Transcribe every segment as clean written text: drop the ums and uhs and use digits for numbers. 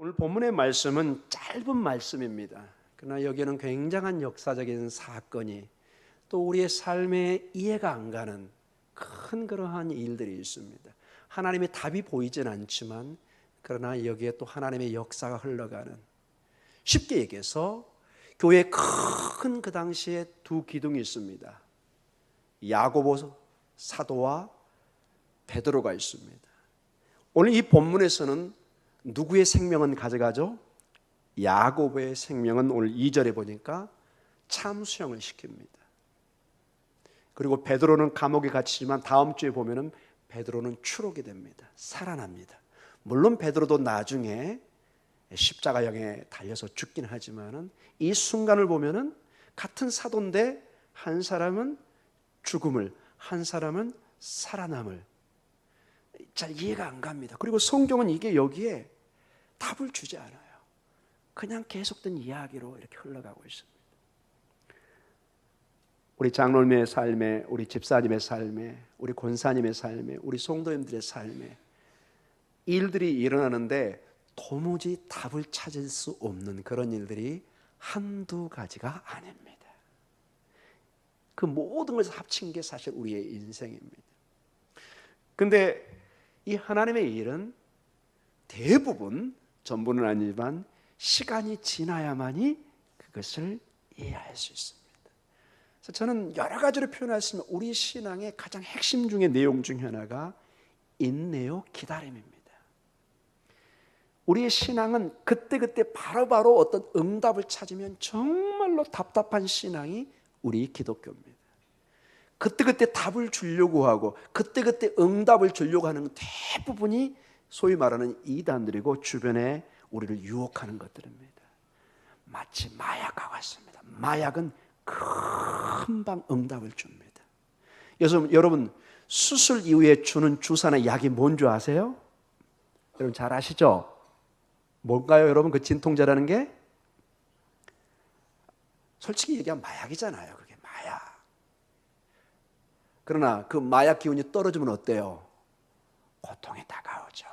오늘 본문의 말씀은 짧은 말씀입니다. 그러나 여기에는 굉장한 역사적인 사건이 또 우리의 삶에 이해가 안 가는 큰 그러한 일들이 있습니다. 하나님의 답이 보이진 않지만 그러나 여기에 또 하나님의 역사가 흘러가는, 쉽게 얘기해서 교회에 큰 그 당시에 두 기둥이 있습니다. 야고보 사도와 베드로가 있습니다. 오늘 이 본문에서는 누구의 생명은 가져가죠? 야고보의 생명은 오늘 2절에 보니까 참수형을 시킵니다. 그리고 베드로는 감옥에 갇히지만 다음 주에 보면은 베드로는 추록이 됩니다. 살아납니다. 물론 베드로도 나중에 십자가형에 달려서 죽긴 하지만은 이 순간을 보면은 같은 사도인데 한 사람은 죽음을, 한 사람은 살아남을. 잘 이해가 안 갑니다. 그리고 성경은 이게 여기에 답을 주지 않아요. 그냥 계속된 이야기로 이렇게 흘러가고 있습니다. 우리 장로님의 삶에, 우리 집사님의 삶에, 우리 권사님의 삶에, 우리 성도님들의 삶에 일들이 일어나는데 도무지 답을 찾을 수 없는 그런 일들이 한두 가지가 아닙니다. 그 모든 것을 합친 게 사실 우리의 인생입니다. 근데 이 하나님의 일은 대부분, 전부는 아니지만 시간이 지나야만이 그것을 이해할 수 있습니다. 그래서 저는 여러 가지로 표현할 수 있는 우리 신앙의 가장 핵심 중의 내용 중 하나가 인내요, 기다림입니다. 우리의 신앙은 그때그때 바로바로 어떤 응답을 찾으면 정말로 답답한 신앙이 우리 기독교입니다. 그때그때 답을 주려고 하고 그때그때 응답을 주려고 하는 대부분이 소위 말하는 이단들이고 주변에 우리를 유혹하는 것들입니다. 마치 마약과 같습니다. 마약은 금방 응답을 줍니다. 여러분 수술 이후에 주는 주사나 약이 뭔지 아세요? 여러분 잘 아시죠? 뭔가요 여러분? 그 진통제라는 게? 솔직히 얘기하면 마약이잖아요. 그게 마약. 그러나 그 마약 기운이 떨어지면 어때요? 고통이 다가오죠.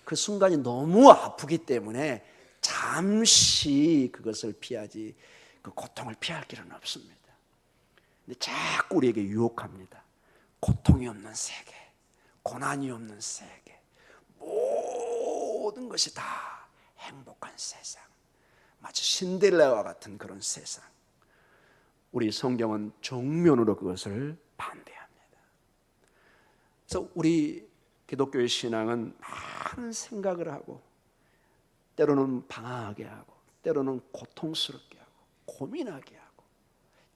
그 순간이 너무 아프기 때문에 잠시 그것을 피하지 그 고통을 피할 길은 없습니다. 근데 자꾸 우리에게 유혹합니다. 고통이 없는 세계, 고난이 없는 세계, 모든 것이 다 행복한 세상, 마치 신데렐라와 같은 그런 세상. 우리 성경은 정면으로 그것을 반대합니다. 그래서 우리 기독교의 신앙은 많은 생각을 하고 때로는 방황하게 하고 때로는 고통스럽게 하고 고민하게 하고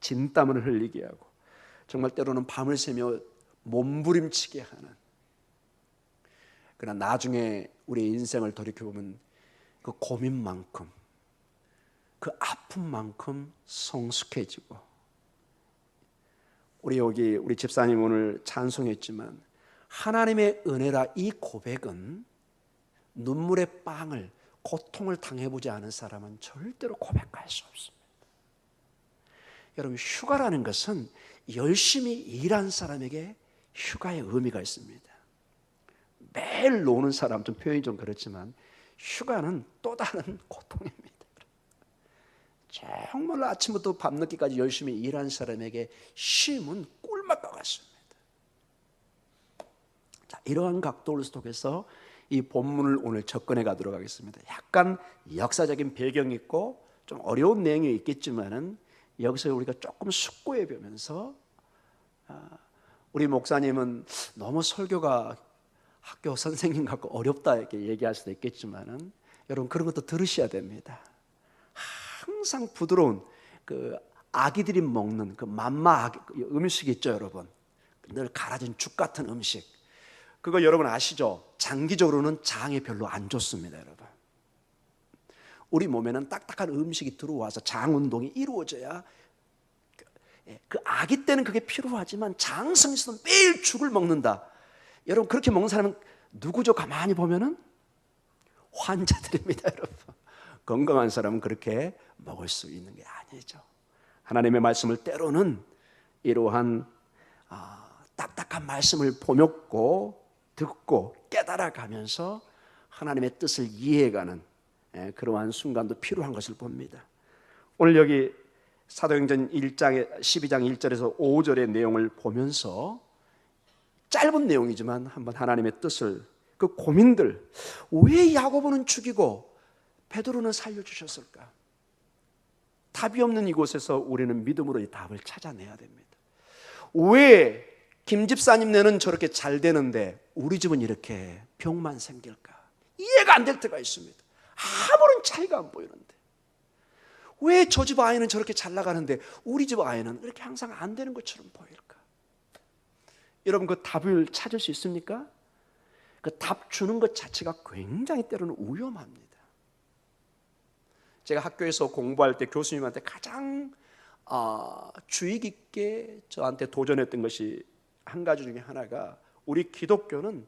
진땀을 흘리게 하고 정말 때로는 밤을 새며 몸부림치게 하는, 그러나 나중에 우리 인생을 돌이켜보면 그 고민만큼 그 아픔만큼 성숙해지고, 우리 집사님 오늘 찬송했지만 하나님의 은혜라 이 고백은 눈물의 빵을, 고통을 당해보지 않은 사람은 절대로 고백할 수 없습니다. 여러분 휴가라는 것은 열심히 일한 사람에게 휴가의 의미가 있습니다. 매일 노는 사람, 좀 표현이 좀 그렇지만 휴가는 또 다른 고통입니다. 정말 아침부터 밤늦게까지 열심히 일한 사람에게 쉼은 꿀맛과 같습니다. 자, 이러한 각도를 속에서 이 본문을 오늘 접근해 가도록 하겠습니다. 약간 역사적인 배경이 있고 좀 어려운 내용이 있겠지만은 여기서 우리가 조금 숙고해 보면서, 우리 목사님은 너무 설교가 학교 선생님 같고 어렵다 이렇게 얘기할 수도 있겠지만은 여러분 그런 것도 들으셔야 됩니다. 항상 부드러운 그 아기들이 먹는 그 맘마 음식 있죠, 여러분. 늘 갈아진 죽 같은 음식. 그거 여러분 아시죠? 장기적으로는 장에 별로 안 좋습니다, 여러분. 우리 몸에는 딱딱한 음식이 들어와서 장 운동이 이루어져야, 그 아기 때는 그게 필요하지만 장성에서도 매일 죽을 먹는다. 여러분 그렇게 먹는 사람은 누구죠? 가만히 보면은 환자들입니다, 여러분. 건강한 사람은 그렇게 먹을 수 있는 게 아니죠. 하나님의 말씀을 때로는 이러한 딱딱한 말씀을 보먹고 듣고 깨달아가면서 하나님의 뜻을 이해해가는 그러한 순간도 필요한 것을 봅니다. 오늘 여기 사도행전 1장에 12장 1절에서 5절의 내용을 보면서 짧은 내용이지만 한번 하나님의 뜻을, 그 고민들, 왜 야고보는 죽이고 베드로는 살려주셨을까? 답이 없는 이곳에서 우리는 믿음으로 이 답을 찾아내야 됩니다. 왜 김 집사님네는 저렇게 잘 되는데 우리 집은 이렇게 병만 생길까? 이해가 안 될 때가 있습니다. 아무런 차이가 안 보이는데 왜 저 집 아이는 저렇게 잘 나가는데 우리 집 아이는 이렇게 항상 안 되는 것처럼 보일까? 여러분, 그 답을 찾을 수 있습니까? 그 답 주는 것 자체가 굉장히 때로는 위험합니다. 제가 학교에서 공부할 때 교수님한테 가장 주의 깊게 저한테 도전했던 것이 한 가지 중에 하나가, 우리 기독교는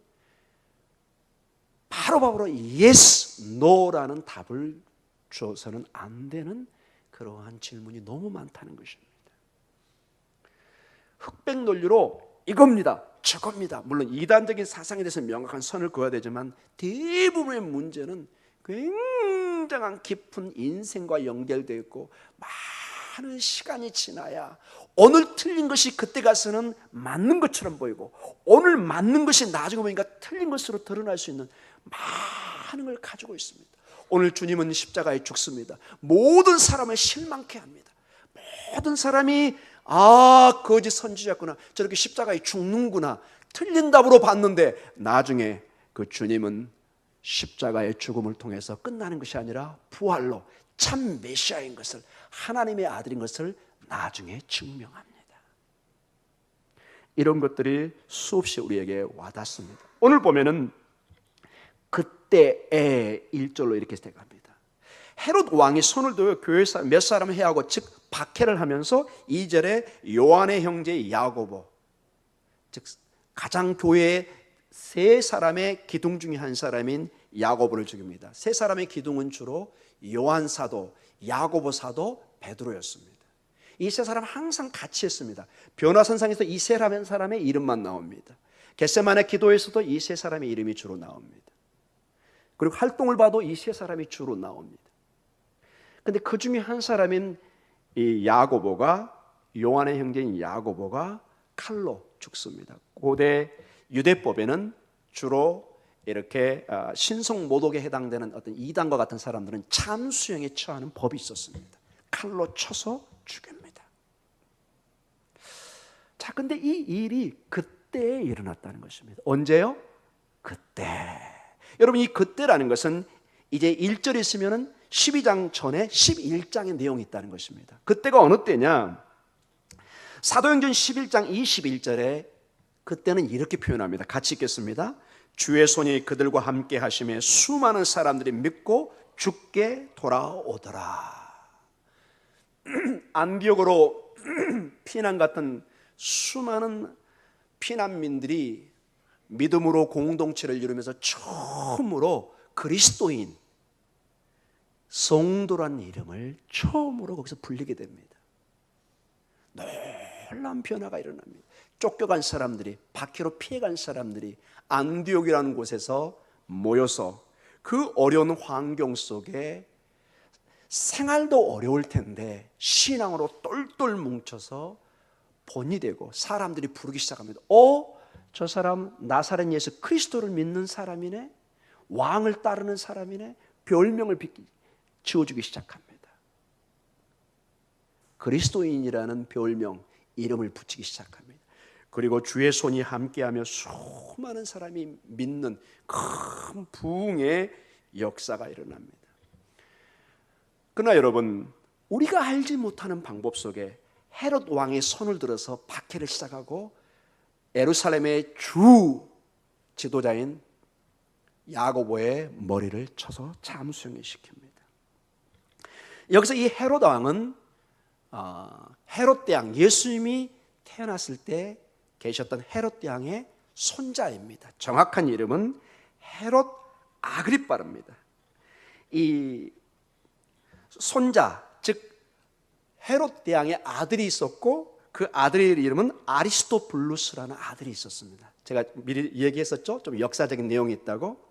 바로바로 yes, no라는 답을 줘서는 안 되는 그러한 질문이 너무 많다는 것입니다. 흑백 논리로 이겁니다, 저겁니다. 물론 이단적인 사상에 대해서 명확한 선을 그어야 되지만 대부분의 문제는 굉장한 깊은 인생과 연결되어 있고 많은 시간이 지나야 오늘 틀린 것이 그때 가서는 맞는 것처럼 보이고 오늘 맞는 것이 나중에 보니까 틀린 것으로 드러날 수 있는 많은 걸 가지고 있습니다. 오늘 주님은 십자가에 죽습니다. 모든 사람을 실망케 합니다. 모든 사람이 거짓 선지자구나, 저렇게 십자가에 죽는구나, 틀린 답으로 봤는데 나중에 그 주님은 십자가의 죽음을 통해서 끝나는 것이 아니라 부활로 참 메시아인 것을, 하나님의 아들인 것을 나중에 증명합니다. 이런 것들이 수없이 우리에게 와닿습니다. 오늘 보면은 그때의 1절로 이렇게 시작합니다. 헤롯 왕이 손을 들어 교회 몇 사람을 해하고, 즉 박해를 하면서 2절에 요한의 형제 야고보, 즉 가장 교회의 세 사람의 기둥 중에 한 사람인 야고보를 죽입니다. 세 사람의 기둥은 주로 요한 사도, 야고보 사도, 베드로였습니다. 이 세 사람 항상 같이 했습니다. 변화선상에서 이 세 사람의 이름만 나옵니다. 겟세마네 기도에서도 이 세 사람의 이름이 주로 나옵니다. 그리고 활동을 봐도 이 세 사람이 주로 나옵니다. 그런데 그 중에 한 사람인 이 야고보가, 요한의 형제인 야고보가 칼로 죽습니다. 고대 유대법에는 주로 이렇게 신성모독에 해당되는 어떤 이단과 같은 사람들은 참수형에 처하는 법이 있었습니다. 칼로 쳐서 죽입니다. 자, 근데 이 일이 그때에 일어났다는 것입니다. 언제요? 그때. 여러분, 이 그때라는 것은 이제 1절이 있으면은 12장 전에 11장의 내용이 있다는 것입니다. 그때가 어느 때냐? 사도행전 11장 21절에 그때는 이렇게 표현합니다. 같이 읽겠습니다. 주의 손이 그들과 함께 하심에 수많은 사람들이 믿고 죽게 돌아오더라. 안디옥으로 피난 갔던 수많은 피난민들이 믿음으로 공동체를 이루면서 처음으로 그리스도인, 성도라는 이름을 처음으로 거기서 불리게 됩니다. 놀라운 변화가 일어납니다. 쫓겨간 사람들이, 박해로 피해간 사람들이 안디옥이라는 곳에서 모여서 그 어려운 환경 속에 생활도 어려울 텐데 신앙으로 똘똘 뭉쳐서 본이 되고 사람들이 부르기 시작합니다. 저 사람 나사렛 예수 그리스도를 믿는 사람이네, 왕을 따르는 사람이네, 별명을 지어주기 시작합니다. 그리스도인이라는 별명, 이름을 붙이기 시작합니다. 그리고 주의 손이 함께하며 수많은 사람이 믿는 큰 부흥의 역사가 일어납니다. 그러나 여러분, 우리가 알지 못하는 방법 속에 헤롯 왕의 손을 들어서 박해를 시작하고 예루살렘의 주 지도자인 야고보의 머리를 쳐서 참수형에 시킵니다. 여기서 이 헤롯 왕은 헤롯 대왕, 예수님이 태어났을 때 계셨던 헤롯 대왕의 손자입니다. 정확한 이름은 헤롯 아그리빠입니다. 이 손자, 즉 헤롯 대왕의 아들이 있었고 그 아들의 이름은 아리스토블루스라는 아들이 있었습니다. 제가 미리 얘기했었죠? 좀 역사적인 내용이 있다고.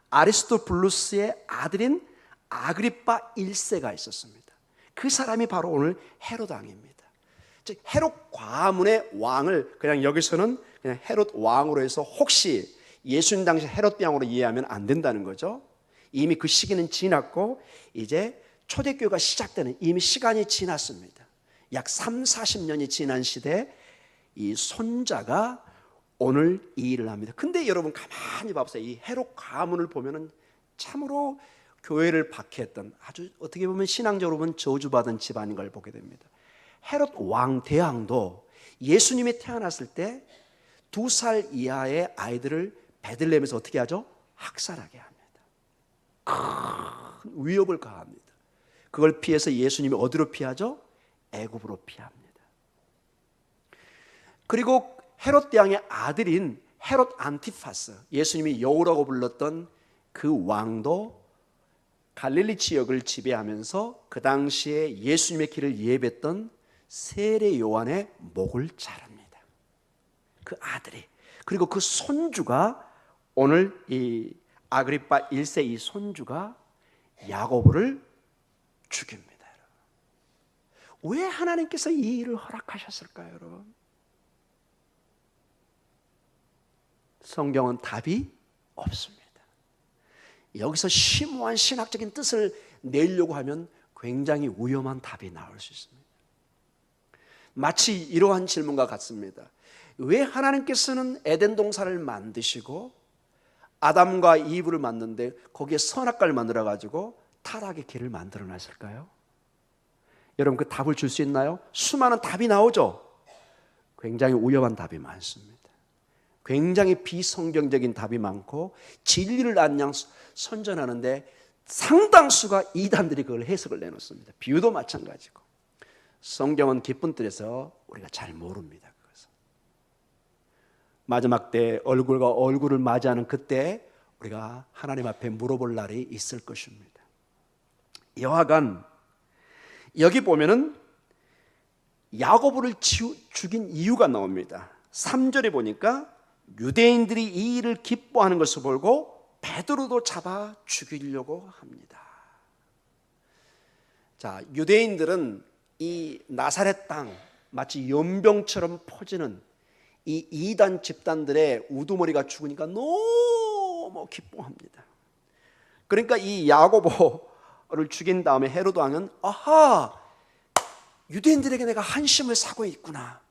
아리스토블루스의 아들인 아그리빠 1세가 있었습니다. 그 사람이 바로 오늘 헤롯 왕입니다. 즉 헤롯 가문의 왕을 그냥 여기서는 그냥 헤롯 왕으로 해서 혹시 예수님 당시 헤롯 왕으로 이해하면 안 된다는 거죠. 이미 그 시기는 지났고 이제 초대교회가 시작되는 이미 시간이 지났습니다. 약 3, 40년이 지난 시대에 이 손자가 오늘 이 일을 합니다. 근데 여러분 가만히 봐보세요. 이 헤롯 가문을 보면은 참으로 교회를 박해했던 아주 어떻게 보면 신앙적으로 보면 저주받은 집안인 걸 보게 됩니다. 헤롯 왕 대왕도 예수님이 태어났을 때 2살 이하의 아이들을 베들레헴에서 어떻게 하죠? 학살하게 합니다. 큰 위협을 가합니다. 그걸 피해서 예수님이 어디로 피하죠? 애굽으로 피합니다. 그리고 헤롯 대왕의 아들인 헤롯 안티파스, 예수님이 여우라고 불렀던 그 왕도 갈릴리 지역을 지배하면서 그 당시에 예수님의 길을 예배했던 세례 요한의 목을 자릅니다. 그 아들이. 그리고 그 손주가 오늘 이 아그리빠 1세 이 손주가 야고보를 죽입니다. 왜 하나님께서 이 일을 허락하셨을까요, 여러분? 성경은 답이 없습니다. 여기서 심오한 신학적인 뜻을 내려고 하면 굉장히 위험한 답이 나올 수 있습니다. 마치 이러한 질문과 같습니다. 왜 하나님께서는 에덴 동산을 만드시고 아담과 이브를 만드는데 거기에 선악과를 만들어 가지고 타락의 길을 만들어 놨을까요? 여러분 그 답을 줄 수 있나요? 수많은 답이 나오죠. 굉장히 위험한 답이 많습니다. 굉장히 비성경적인 답이 많고 진리를 안양 선전하는데 상당수가 이단들이 그걸 해석을 내놓습니다. 비유도 마찬가지고. 성경은 깊은 뜻에서 우리가 잘 모릅니다. 그것은. 마지막 때 얼굴과 얼굴을 맞이하는 그때 우리가 하나님 앞에 물어볼 날이 있을 것입니다. 여하간 여기 보면은 야고보를 죽인 이유가 나옵니다. 3절에 보니까 유대인들이 이 일을 기뻐하는 것을 보고 베드로도 잡아 죽이려고 합니다. 자, 유대인들은 이 나사렛 땅 마치 연병처럼 퍼지는 이 이단 집단들의 우두머리가 죽으니까 너무 기뻐합니다. 그러니까 이 야고보를 죽인 다음에 헤로드 왕은 아하, 유대인들에게 내가 한심을 사고 있구나.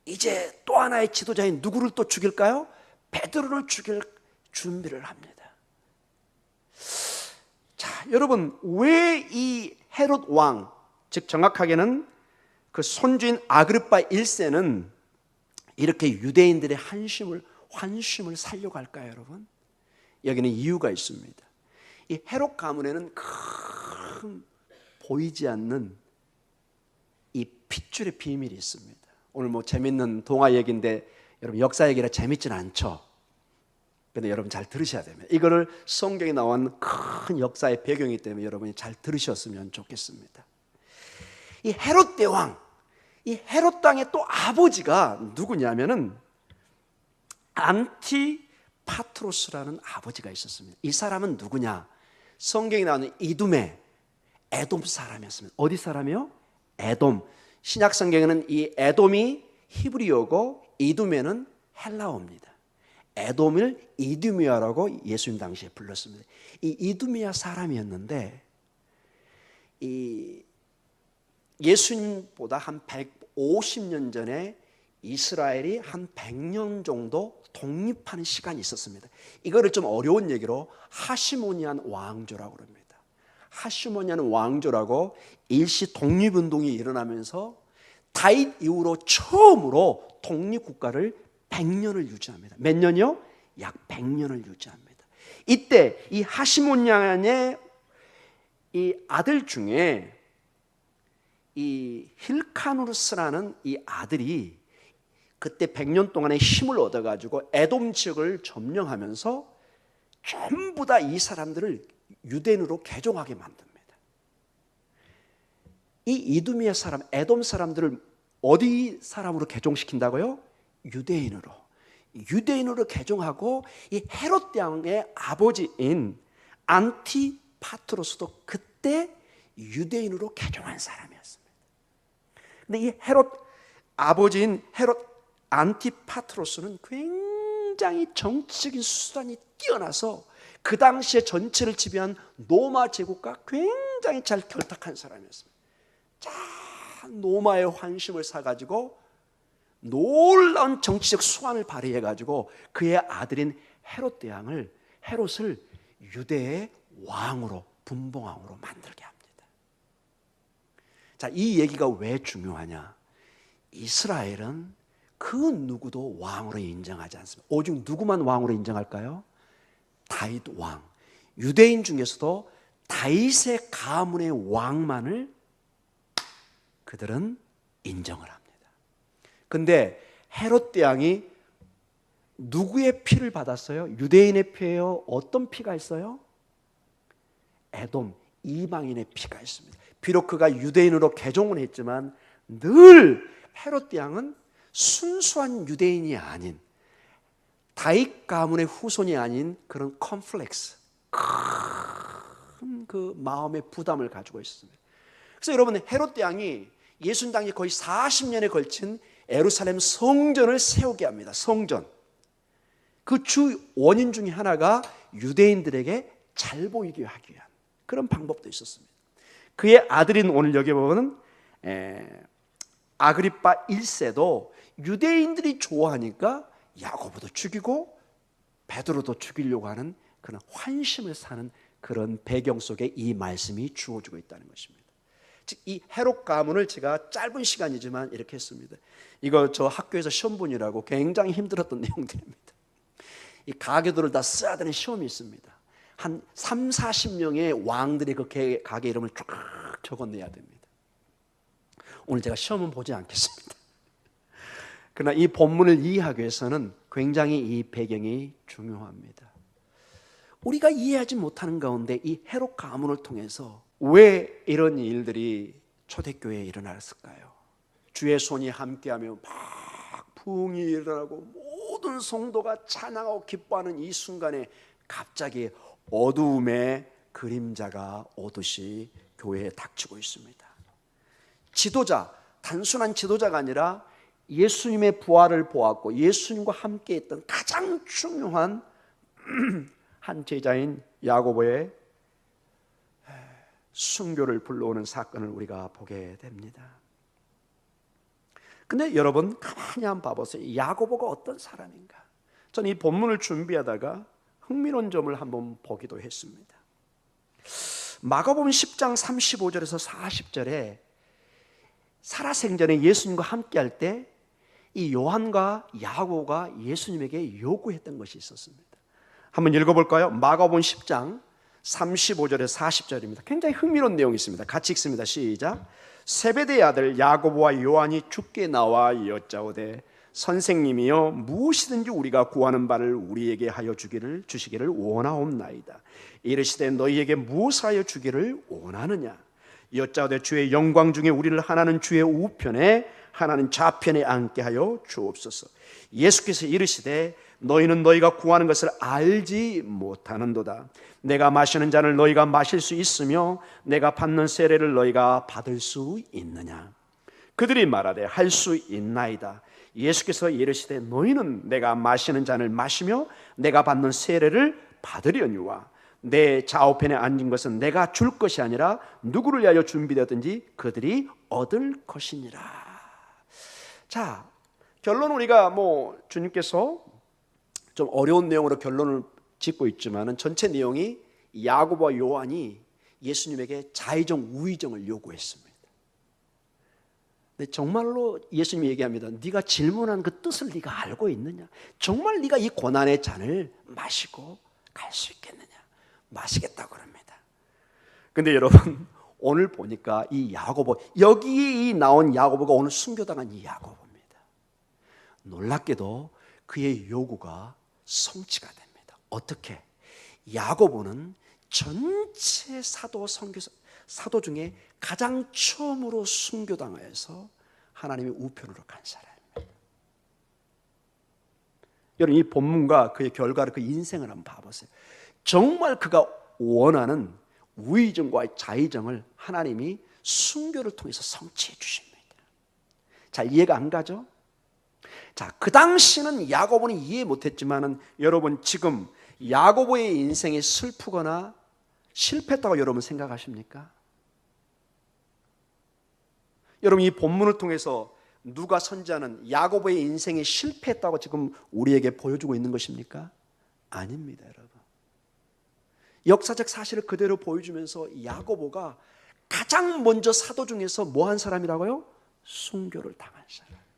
이제 또 하나의 지도자인 누구를 또 죽일까요? 베드로를 죽일 준비를 합니다. 자, 여러분 왜 이 헤롯 왕, 즉 정확하게는 그 손주인 아그리빠 1세는 이렇게 유대인들의 환심을 살려고 할까요, 여러분? 여기는 이유가 있습니다. 이 헤롯 가문에는 큰 보이지 않는 이 핏줄의 비밀이 있습니다. 오늘 뭐 재밌는 동화 얘기인데 여러분 역사 얘기라 재밌진 않죠. 근데 여러분 잘 들으셔야 됩니다. 이거를 성경에 나온 큰 역사의 배경이기 때문에 여러분이 잘 들으셨으면 좋겠습니다. 이 헤롯 대왕, 이 헤롯 땅의 또 아버지가 누구냐면은 안티파트로스라는 아버지가 있었습니다. 이 사람은 누구냐? 성경에 나오는 이두메, 에돔 사람이었습니다. 어디 사람이요? 에돔. 신약 성경에는 이 에돔이 히브리어고 이두메는 헬라어입니다. 에돔을 이두미아라고 예수님 당시에 불렀습니다. 이 이두미아 사람이었는데 이 예수님보다 한 150년 전에 이스라엘이 한 100년 정도 독립하는 시간이 있었습니다. 이거를 좀 어려운 얘기로 하시모니안 왕조라고 합니다. 하시모니안 왕조라고 일시 독립운동이 일어나면서 다윗 이후로 처음으로 독립국가를 100년을 유지합니다. 몇 년이요? 약 100년을 유지합니다. 이때 이 하시모니안의 이 아들 중에 이 힐카누스라는 이 아들이 그때 100년 동안의 힘을 얻어가지고 에돔 지역을 점령하면서 전부 다 이 사람들을 유대인으로 개종하게 만듭니다. 이 이두미아 사람, 에돔 사람들을 어디 사람으로 개종시킨다고요? 유대인으로 개종하고 이 헤롯 왕의 아버지인 파트로스도 그때 유대인으로 개종한 사람이었습니다. 근데 이 헤롯 아버지인 헤롯 안티파트로스는 굉장히 정치적인 수단이 뛰어나서 그 당시에 전체를 지배한 로마 제국과 굉장히 잘 결탁한 사람이었습니다. 자, 로마의 환심을 사가지고 놀라운 정치적 수완을 발휘해가지고 그의 아들인 헤롯 대왕을, 헤롯을 유대의 왕으로, 분봉왕으로 만들게 합니다. 자, 이 얘기가 왜 중요하냐? 이스라엘은 그 누구도 왕으로 인정하지 않습니다. 오직 누구만 왕으로 인정할까요? 다윗 왕. 유대인 중에서도 다윗의 가문의 왕만을 그들은 인정을 합니다. 근데 헤롯 대왕이 누구의 피를 받았어요? 유대인의 피예요? 어떤 피가 있어요? 에돔, 이방인의 피가 있습니다. 비록 그가 유대인으로 개종을 했지만 늘 헤롯 대왕은 순수한 유대인이 아닌, 다윗 가문의 후손이 아닌 그런 컴플렉스, 큰 그 마음의 부담을 가지고 있습니다. 그래서 여러분, 헤롯 대왕이 예수님 당시 거의 40년에 걸친 예루살렘 성전을 세우게 합니다. 성전. 그 주 원인 중에 하나가 유대인들에게 잘 보이게 하기 위한 그런 방법도 있었습니다. 그의 아들인, 오늘 여기 보면 아그리파 1세도 유대인들이 좋아하니까 야고보도 죽이고 베드로도 죽이려고 하는 그런 환심을 사는 그런 배경 속에 이 말씀이 주어지고 있다는 것입니다. 즉, 이 헤롯 가문을 제가 짧은 시간이지만 이렇게 했습니다. 이거 저 학교에서 시험 보느라고 굉장히 힘들었던 내용들입니다. 이 가계도를 다 써야 되는 시험이 있습니다. 한 3, 40명의 왕들의 그 가계 이름을 쫙 적어내야 됩니다. 오늘 제가 시험은 보지 않겠습니다. 그러나 이 본문을 이해하기 위해서는 굉장히 이 배경이 중요합니다. 우리가 이해하지 못하는 가운데 이 헤롯 가문을 통해서 왜 이런 일들이 초대교회에 일어났을까요? 주의 손이 함께하며 막 부흥이 일어나고 모든 성도가 찬양하고 기뻐하는 이 순간에 갑자기 어두움의 그림자가 오듯이 교회에 닥치고 있습니다. 지도자, 단순한 지도자가 아니라 예수님의 부활을 보았고 예수님과 함께 했던 가장 중요한 한 제자인 야고보의 순교를 불러오는 사건을 우리가 보게 됩니다. 근데 여러분, 가만히 한번 봐보세요. 야고보가 어떤 사람인가? 저는 이 본문을 준비하다가 흥미로운 점을 한번 보기도 했습니다. 마가복음 10장 35절에서 40절에 살아생전에 예수님과 함께 할 때 이 요한과 야고보가 예수님에게 요구했던 것이 있었습니다. 한번 읽어볼까요? 마가복음 10장 35절에서 40절입니다. 굉장히 흥미로운 내용이 있습니다. 같이 읽습니다. 시작. 세베대의 아들 야고보와 요한이 주께 나와 여짜오되 선생님이여, 무엇이든지 우리가 구하는 바를 우리에게 하여 주시기를 원하옵나이다. 이르시되 너희에게 무엇하여 주기를 원하느냐? 여짜오되 주의 영광 중에 우리를 하나는 주의 우편에 하나는 좌편에 앉게 하여 주옵소서. 예수께서 이르시되 너희는 너희가 구하는 것을 알지 못하는도다. 내가 마시는 잔을 너희가 마실 수 있으며 내가 받는 세례를 너희가 받을 수 있느냐? 그들이 말하되 할 수 있나이다. 예수께서 이르시되 너희는 내가 마시는 잔을 마시며 내가 받는 세례를 받으려니와 내 좌우편에 앉은 것은 내가 줄 것이 아니라 누구를 위하여 준비되었든지 그들이 얻을 것이니라. 자, 결론은 우리가 주님께서 좀 어려운 내용으로 결론을 짓고 있지만은 전체 내용이 야고보와 요한이 예수님에게 자의정 우의정을 요구했습니다. 근데 정말로 예수님이 얘기합니다. 네가 질문한 그 뜻을 네가 알고 있느냐? 정말 네가 이 고난의 잔을 마시고 갈 수 있겠느냐? 마시겠다고 합니다. 근데 여러분, 오늘 보니까 이 야고보, 여기에 나온 야고보가 오늘 순교당한 이 야고보입니다. 놀랍게도 그의 요구가 성취가 됩니다. 어떻게? 야고보는 전체 사도 중에 가장 처음으로 순교당하여서 하나님의 우편으로 간 사람입니다. 여러분, 이 본문과 그의 결과를, 그 인생을 한번 봐보세요. 정말 그가 원하는 우의정과 좌의정을 하나님이 순교를 통해서 성취해 주십니다. 잘 이해가 안 가죠? 자, 그 당시는 야고보는 이해 못했지만은 여러분 지금 야고보의 인생이 슬프거나 실패했다고 여러분 생각하십니까? 여러분 이 본문을 통해서 누가 선지자는 야고보의 인생이 실패했다고 지금 우리에게 보여주고 있는 것입니까? 아닙니다, 여러분. 역사적 사실을 그대로 보여주면서 야고보가 가장 먼저 사도 중에서 뭐 한 사람이라고요? 순교를 당한 사람입니다.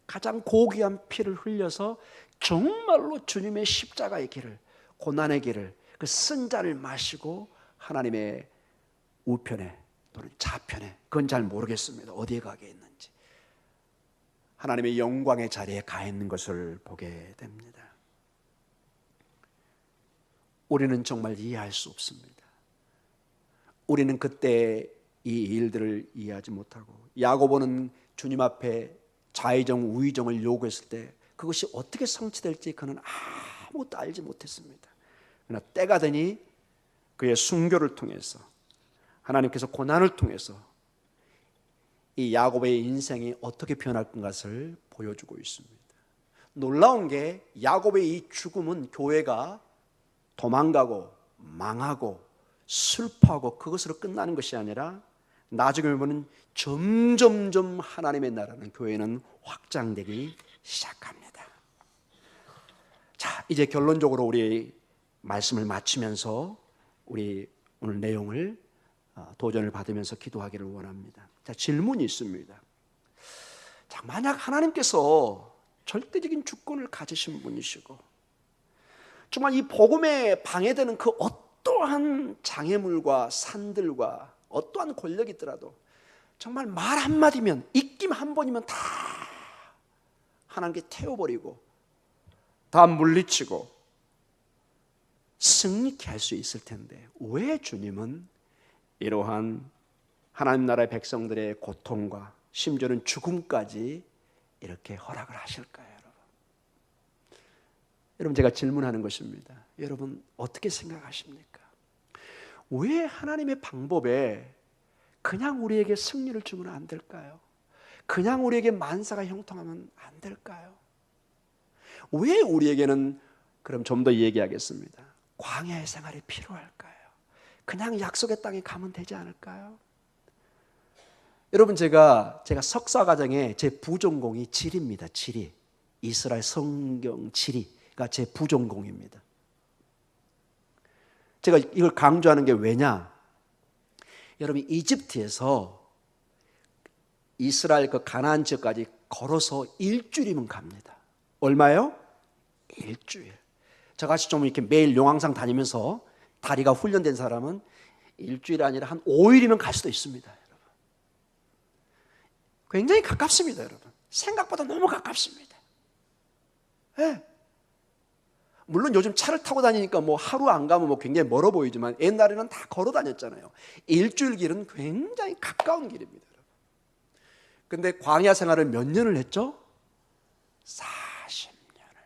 가장 고귀한 피를 흘려서 정말로 주님의 십자가의 길을, 고난의 길을, 그 쓴 잔을 마시고 하나님의 우편에 또는 좌편에, 그건 잘 모르겠습니다. 어디에 가게 있는지, 하나님의 영광의 자리에 가 있는 것을 보게 됩니다. 우리는 정말 이해할 수 없습니다. 우리는 그때 이 일들을 이해하지 못하고, 야고보는 주님 앞에 좌의정 우의정을 요구했을 때 그것이 어떻게 성취될지 그는 아무것도 알지 못했습니다. 그러나 때가 되니 그의 순교를 통해서 하나님께서 고난을 통해서 이 야고보의 인생이 어떻게 변할 것을 보여주고 있습니다. 놀라운 게 야고보의 이 죽음은 교회가 도망가고 망하고 슬퍼하고 그것으로 끝나는 것이 아니라 나중에 보면 점점점 하나님의 나라는, 교회는 확장되기 시작합니다. 자, 이제 결론적으로 우리 말씀을 마치면서 우리 오늘 내용을 도전을 받으면서 기도하기를 원합니다. 자, 질문이 있습니다. 자, 만약 하나님께서 절대적인 주권을 가지신 분이시고 정말 이 복음에 방해되는 그 어떠한 장애물과 산들과 어떠한 권력이 있더라도 정말 말 한마디면, 입김 한 번이면 다 하나님께 태워버리고 다 물리치고 승리케 할 수 있을 텐데 왜 주님은 이러한 하나님 나라의 백성들의 고통과 심지어는 죽음까지 이렇게 허락을 하실까요? 여러분 제가 질문하는 것입니다. 여러분 어떻게 생각하십니까? 왜 하나님의 방법에 그냥 우리에게 승리를 주면 안 될까요? 그냥 우리에게 만사가 형통하면 안 될까요? 왜 우리에게는, 그럼 좀 더 얘기하겠습니다, 광야의 생활이 필요할까요? 그냥 약속의 땅에 가면 되지 않을까요? 여러분 제가 석사 과정에 제 부전공이 지리입니다. 지리, 이스라엘 성경 지리가 제 부전공입니다. 제가 이걸 강조하는 게 왜냐? 여러분 이집트에서 이스라엘 그 가나안 지역까지 걸어서 일주일이면 갑니다. 얼마요? 일주일. 저같이 좀 이렇게 매일 용왕상 다니면서 다리가 훈련된 사람은 일주일이 아니라 한 5일이면 갈 수도 있습니다. 여러분. 굉장히 가깝습니다. 여러분. 생각보다 너무 가깝습니다. 네. 물론 요즘 차를 타고 다니니까 뭐 하루 안 가면 뭐 굉장히 멀어 보이지만 옛날에는 다 걸어 다녔잖아요. 일주일 길은 굉장히 가까운 길입니다. 그런데 광야 생활을 몇 년을 했죠? 40년을.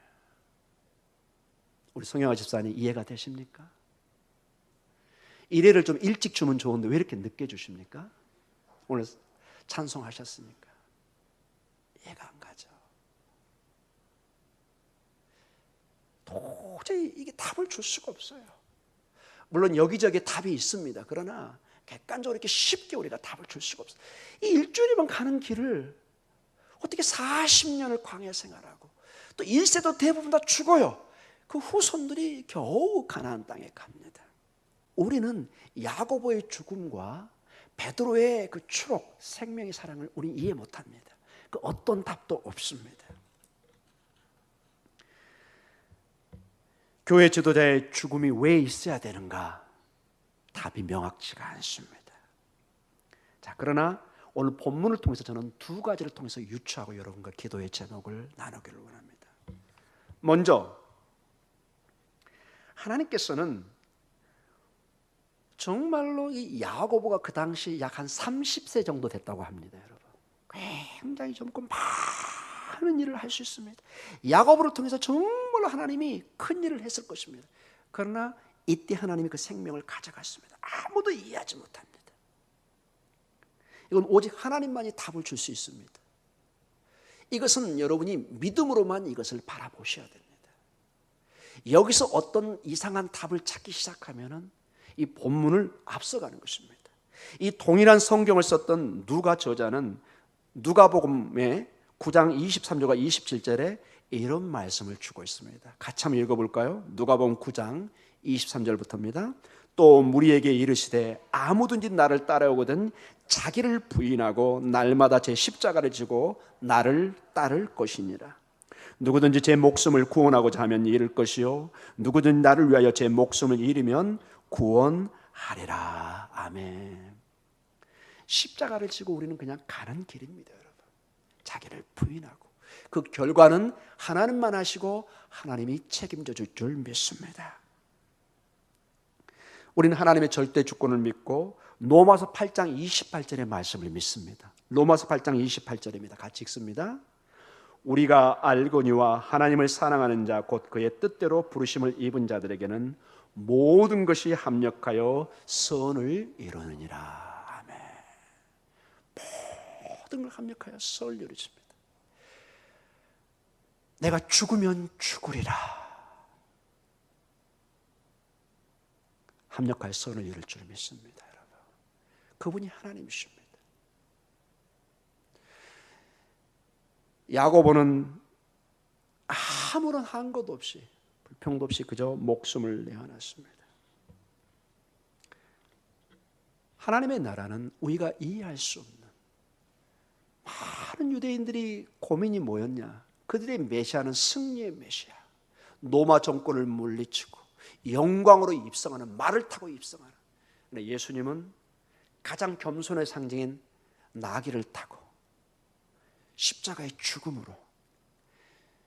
우리 송영아 집사님 이해가 되십니까? 일회를 좀 일찍 주면 좋은데 왜 이렇게 늦게 주십니까? 오늘 찬송하셨으니까 이해가 안 가죠. 도저히 이게 답을 줄 수가 없어요. 물론 여기저기 답이 있습니다. 그러나 객관적으로 이렇게 쉽게 우리가 답을 줄 수가 없어요. 이 일주일이면 가는 길을 어떻게 40년을 광야 생활하고 또 1세도 대부분 다 죽어요. 그 후손들이 겨우 가나안 땅에 갑니다. 우리는 야고보의 죽음과 베드로의 그 추록, 생명의 사랑을 우리는 이해 못합니다. 그 어떤 답도 없습니다. 교회 지도자의 죽음이 왜 있어야 되는가? 답이 명확치가 않습니다. 자, 그러나 오늘 본문을 통해서 저는 두 가지를 통해서 유추하고 여러분과 기도의 제목을 나누기를 원합니다. 먼저 하나님께서는 정말로 이 야고보가 그 당시 약 한 30세 정도 됐다고 합니다. 여러분 굉장히 젊고 많은 일을 할 수 있습니다. 야고보를 통해서 정말로 하나님이 큰 일을 했을 것입니다. 그러나 이때 하나님이 그 생명을 가져갔습니다. 아무도 이해하지 못합니다. 이건 오직 하나님만이 답을 줄 수 있습니다. 이것은 여러분이 믿음으로만 이것을 바라보셔야 됩니다. 여기서 어떤 이상한 답을 찾기 시작하면 이 본문을 앞서가는 것입니다. 이 동일한 성경을 썼던 누가 저자는 누가복음의 9장 23절과 27절에 이런 말씀을 주고 있습니다. 같이 한번 읽어볼까요? 누가복음 9장 23절부터입니다. 또 무리에게 이르시되 아무든지 나를 따라오거든 자기를 부인하고 날마다 제 십자가를 지고 나를 따를 것이니라. 누구든지 제 목숨을 구원하고자 하면 잃을 것이요 누구든지 나를 위하여 제 목숨을 잃으면 구원하리라. 아멘. 십자가를 지고 우리는 그냥 가는 길입니다, 여러분. 자기를 부인하고 그 결과는 하나님만 하시고 하나님이 책임져 줄 줄 믿습니다. 우리는 하나님의 절대 주권을 믿고 로마서 8장 28절의 말씀을 믿습니다. 로마서 8장 28절입니다. 같이 읽습니다. 우리가 알거니와 하나님을 사랑하는 자 곧 그의 뜻대로 부르심을 입은 자들에게는 모든 것이 합력하여 선을 이루느니라. 아멘. 모든 걸 합력하여 선을 이루십니다. 내가 죽으면 죽으리라. 합력하여 선을 이룰 줄 믿습니다, 여러분. 그분이 하나님이십니다. 야고보는 아무런 한 것 없이 불평도 없이 그저 목숨을 내어놨습니다. 하나님의 나라는 우리가 이해할 수 없는 많은 유대인들이 고민이 뭐였냐? 그들의 메시아는 승리의 메시아, 로마 정권을 물리치고 영광으로 입성하는 말을 타고 입성하는. 그런데 예수님은 가장 겸손의 상징인 나귀를 타고 십자가의 죽음으로.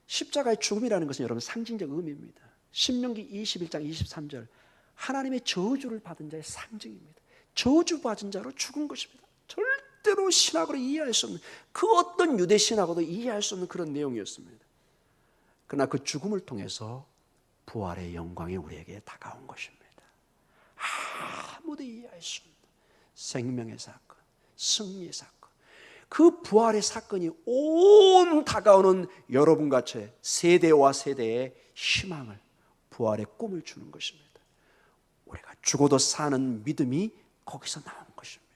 십자가의 죽음이라는 것은 여러분 상징적 의미입니다. 신명기 21장 23절 하나님의 저주를 받은 자의 상징입니다. 저주받은 자로 죽은 것입니다. 절대로 신학으로 이해할 수 없는, 그 어떤 유대 신학으로도 이해할 수 없는 그런 내용이었습니다. 그러나 그 죽음을 통해서 부활의 영광이 우리에게 다가온 것입니다. 아무도 이해할 수 없는 생명의 사건, 승리의 사건, 그 부활의 사건이 온 다가오는 여러분과 제 세대와 세대의 희망을, 부활의 꿈을 주는 것입니다. 우리가 죽어도 사는 믿음이 거기서 나온 것입니다.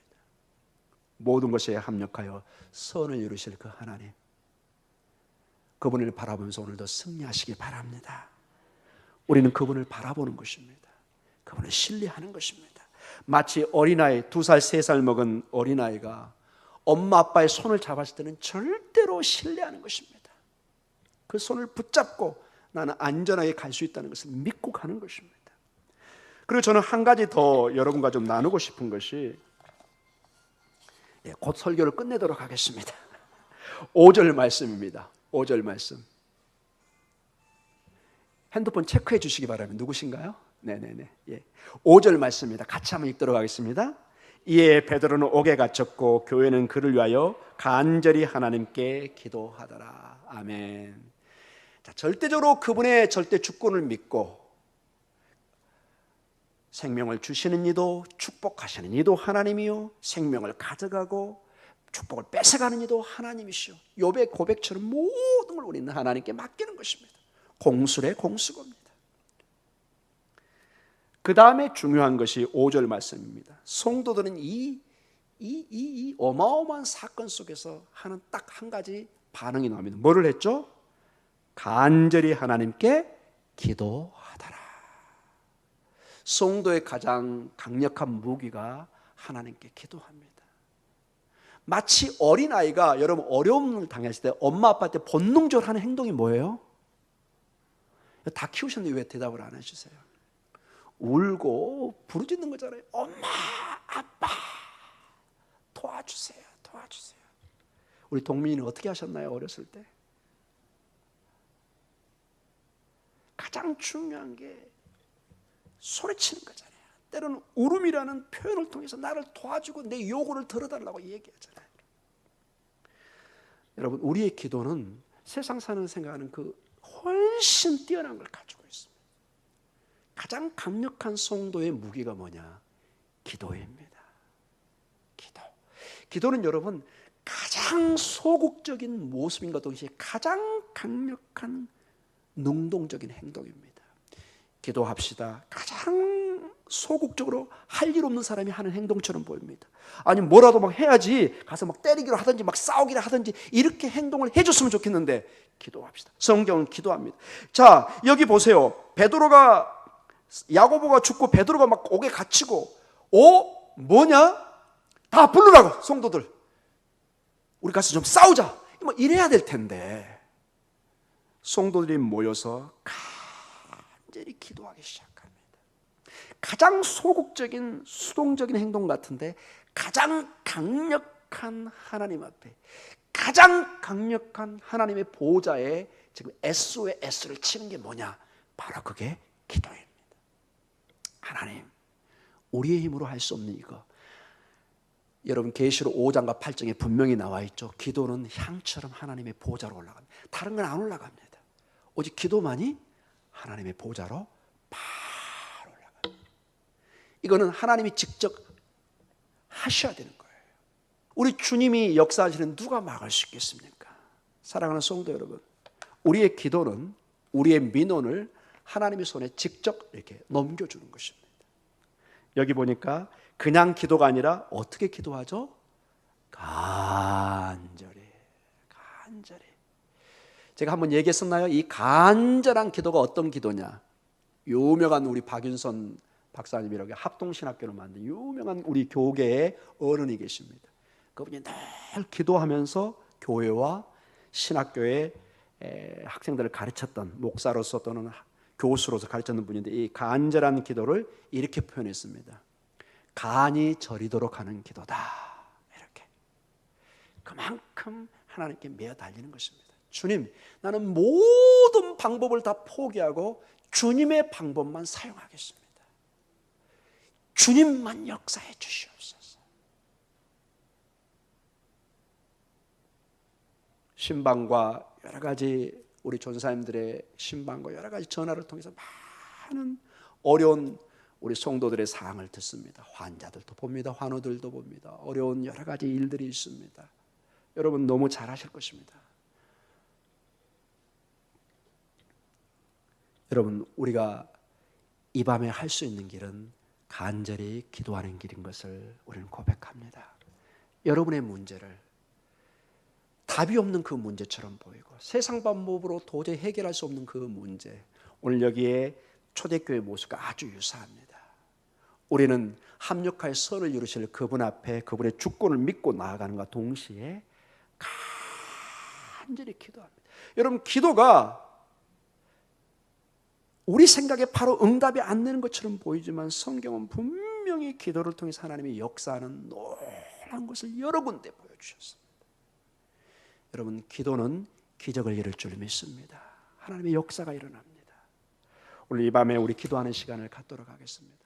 모든 것에 합력하여 선을 이루실 그 하나님, 그분을 바라보면서 오늘도 승리하시길 바랍니다. 우리는 그분을 바라보는 것입니다. 그분을 신뢰하는 것입니다. 마치 어린아이, 2살, 3살 먹은 어린아이가 엄마 아빠의 손을 잡았을 때는 절대로 신뢰하는 것입니다. 그 손을 붙잡고 나는 안전하게 갈 수 있다는 것을 믿고 가는 것입니다. 그리고 저는 한 가지 더 여러분과 좀 나누고 싶은 것이, 곧 설교를 끝내도록 하겠습니다. 5절 말씀입니다. 5절 말씀. 핸드폰 체크해 주시기 바랍니다. 누구신가요? 네네네. 5절 말씀입니다. 같이 한번 읽도록 하겠습니다. 이에 베드로는 옥에 갇혔고 교회는 그를 위하여 간절히 하나님께 기도하더라. 아멘. 자, 절대적으로 그분의 절대 주권을 믿고 생명을 주시는 이도 축복하시는 이도 하나님이요, 생명을 가져가고 축복을 뺏어가는 이도 하나님이시요. 욥의 고백처럼 모든 걸 우리는 하나님께 맡기는 것입니다. 공수래 공수겁니다. 그 다음에 중요한 것이 5절 말씀입니다. 성도들은 이 어마어마한 사건 속에서 하는 딱 한 가지 반응이 나옵니다. 뭐를 했죠? 간절히 하나님께 기도하더라. 성도의 가장 강력한 무기가 하나님께 기도합니다. 마치 어린아이가 여러분 어려움을 당했을 때 엄마 아빠한테 본능적으로 하는 행동이 뭐예요? 다 키우셨는데 왜 대답을 안 해주세요? 울고 부르짖는 거잖아요. 엄마, 아빠, 도와주세요, 도와주세요. 우리 동민이는 어떻게 하셨나요? 어렸을 때? 가장 중요한 게 소리치는 거잖아요. 때로는 울음이라는 표현을 통해서 나를 도와주고 내 요구를 들어달라고 얘기하잖아요. 여러분, 우리의 기도는 세상 사는 생각하는 그 훨씬 뛰어난 걸 가지고 있습니다. 가장 강력한 성도의 무기가 뭐냐? 기도입니다. 기도. 기도는 여러분 가장 소극적인 모습인과 동시에 가장 강력한 능동적인 행동입니다. 기도합시다. 가장 소극적으로 할 일 없는 사람이 하는 행동처럼 보입니다. 아니 뭐라도 막 해야지, 가서 막 때리기로 하든지 막 싸우기로 하든지 이렇게 행동을 해줬으면 좋겠는데 기도합시다. 성경은 기도합니다. 자, 여기 보세요. 베드로가, 야고보가 죽고 베드로가 막 옥에 갇히고, 뭐냐? 다 부르라고, 성도들. 우리 가서 좀 싸우자. 뭐 이래야 될 텐데 성도들이 모여서 간절히 기도하기 시작합니다. 가장 소극적인 수동적인 행동 같은데 가장 강력한 하나님 앞에, 가장 강력한 하나님의 보호자에 지금 SO의 S를 치는 게 뭐냐? 바로 그게 기도입니다. 하나님, 우리의 힘으로 할 수 없는 이거, 여러분 계시록 5장과 8장에 분명히 나와 있죠. 기도는 향처럼 하나님의 보좌로 올라갑니다. 다른 건 안 올라갑니다. 오직 기도만이 하나님의 보좌로 바로 올라갑니다. 이거는 하나님이 직접 하셔야 되는 거예요. 우리 주님이 역사하시는 누가 막을 수 있겠습니까? 사랑하는 성도 여러분, 우리의 기도는, 우리의 민원을 하나님의 손에 직접 이렇게 넘겨주는 것입니다. 여기 보니까 그냥 기도가 아니라 어떻게 기도하죠? 간절히. 제가 한번 얘기했었나요? 이 간절한 기도가 어떤 기도냐? 유명한 우리 박윤선 박사님이라고 합동신학교를 만든 유명한 우리 교계의 어른이 계십니다. 그분이 늘 기도하면서 교회와 신학교의 학생들을 가르쳤던, 목사로서 또는 교수로서 가르쳤는 분인데, 이 간절한 기도를 이렇게 표현했습니다. 간이 저리도록 하는 기도다. 이렇게. 그만큼 하나님께 매어 달리는 것입니다. 주님, 나는 모든 방법을 다 포기하고 주님의 방법만 사용하겠습니다. 주님만 역사해 주시옵소서. 신방과 여러 가지 우리 전사님들의 신방과 여러 가지 전화를 통해서 많은 어려운 우리 성도들의 사항을 듣습니다. 환자들도 봅니다. 환우들도 봅니다. 어려운 여러 가지 일들이 있습니다. 여러분 너무 잘하실 것입니다. 여러분, 우리가 이 밤에 할 수 있는 길은 간절히 기도하는 길인 것을 우리는 고백합니다. 여러분의 문제를 답이 없는 그 문제처럼 보이고 세상 방법으로 도저히 해결할 수 없는 그 문제, 오늘 여기에 초대교회 모습과 아주 유사합니다. 우리는 합력하여 선을 이루실 그분 앞에 그분의 주권을 믿고 나아가는과 동시에 간절히 기도합니다. 여러분, 기도가 우리 생각에 바로 응답이 안 되는 것처럼 보이지만 성경은 분명히 기도를 통해서 하나님이 역사하는 놀라운 것을 여러 군데 보여주셨습니다. 여러분, 기도는 기적을 이룰 줄 믿습니다. 하나님의 역사가 일어납니다. 오늘 이 밤에 우리 기도하는 시간을 갖도록 하겠습니다.